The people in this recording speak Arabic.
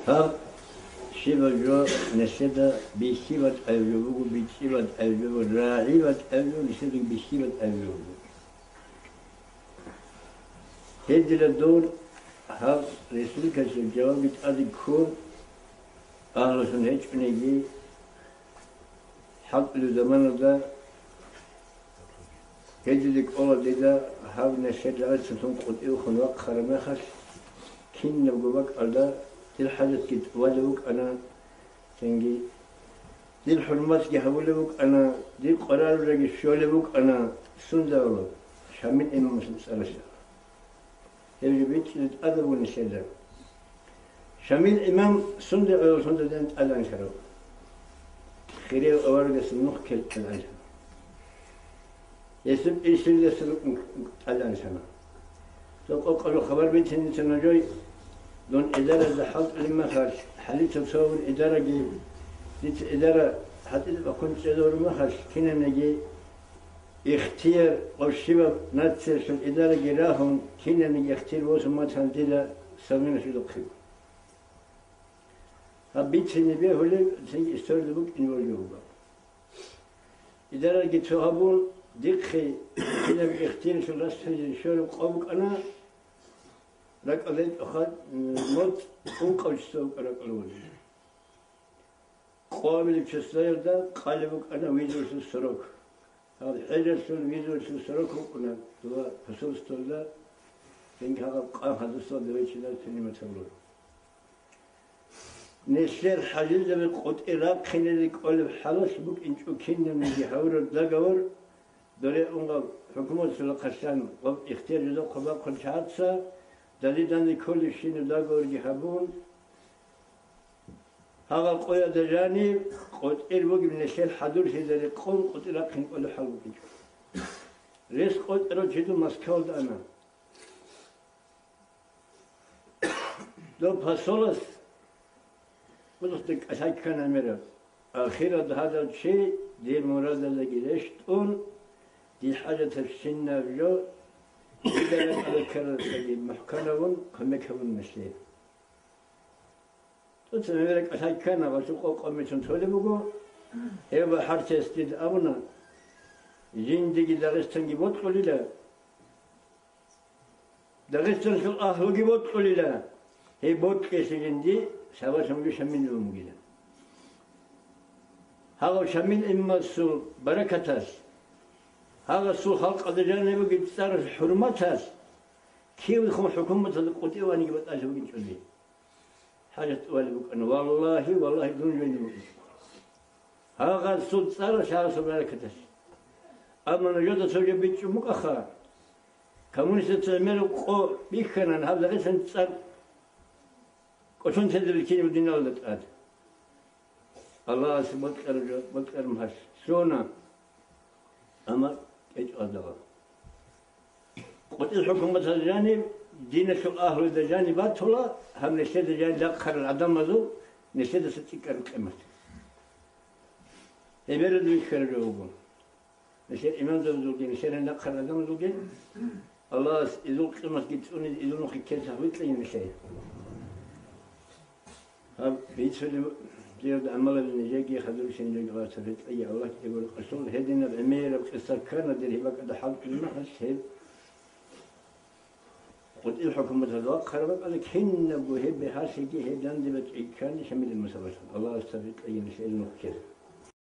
هم شيبة جو نسيدا بيشيبة أيوبو بيشيبة أيوبو راعيبة أيوبو نسيدا بيشيبة أيوبو هذه الدور هم رسول كسر جواب أدي كون أهل سنة هيك نيجي حق لزمان ده هذه ذيك أول ده هم نسيدا على سنتون قد إيه خنوق خرمخش كين نبغاك على دي الحاجة كده ولوك أنا تنجي دي الحرمات جهولوك أنا دي القرار رجع شولوك أنا سندالو شامل إمام مسلم سرشة يجب يتأذب ونشيدا شامل إمام سندالو سندالو ألان شرو خيري أورد سنوك كل ألان شرو يسب إيشيل يسلوك ألان شرو لو قالوا خبر بيتني تنجوي دون إدارة لحظ لما خرج حليت تصور إدارة جي ديت إدارة حتى إذا كنت أدور ما خرج كنا نجي اختيار أو الشباب نتصل في الإدارة جراهم كنا نجي اختيار وسمات هنديلا سمينا في الخير حبيت سنبيه ولا سنجي استورد بوك إن وجوبا إدارة جت صحابون دقي كنا باختيار في الراس في شغل قابك أنا لك أذن أخذ موت أنقذ سوق لك الأول. قابل بشسير ده قالبك أنا ويزور السرق. هذا حجر سول ويزور السرق وأنا توا فصل سول إنك هذا قام هذا الصوت ده يشيل سني مثلاً. نشر حاجة ده بقط إراق خنيك قلب حلش بك إنك كنا من جهور الدجور دوري أنقذ حكومة القشان اختيار جزء قبل كل شخص دلیدن کل شین داغور جهبون هذا القوي دجاني قد إربوج من الشيء حضور في ذلك قوم قد إراقين كل حلوك ريس قد إرجعوا مسكول أنا لو بحصلت قلت أشياء كان أمير أخيرا هذا الشيء دي المراد اللي جلشتون دي حاجة السنة جو إذا على كرر سجين محكمون هم يكون مسلم. تسمع لك أشياء كان وسوق قومي تنتظر بقول هي بحرت استيد أبونا زندگی داغستان جبوت قليلا داغستان شو أهل جبوت قليلا هي بوت كيسجندي سوا سمجو شمين لومجيلا هذا شمين إما سو بركتاس هذا سو خلق أدجان يبغى يتصار حرمتاس كيف يخون حكومة القوتي وأنا جبت أجل بيجي حاجة والبك أنا والله دون جنبي هذا سو صار شهر سو بركتاس أما نجد سوجي بيجي مكخا كمون ستعمل قو بيخنا هذا غير سنتصار وشون تدري كيف بدنا ولا تقاد الله سبحانه وتعالى بكر مهش شونا أما إيش أدرى قلت الحكومة الجانب دينة الأهل الجانبات ولا هم نشيد الجانب دخل العدم مزو نشيد ستيكر القمة يبرد ويشكر جوابهم نشيد إمام زوجين نشيد دخل العدم زوجين الله إذا قمة جتوني إذا نخي كذا ويطلع نشيد هم بيتسلم زياد عمل النجاجي خذوا شنجاج غاسرت أي الله يقول قصون هدينا الأمير بقصة كان دري بقى ده حق المحس هيد قلت الحكومة الواقع خربت على كهن بوهب بحاسجي هدان دبت كان شمل المسابقة الله استفيد أي شيء نفكر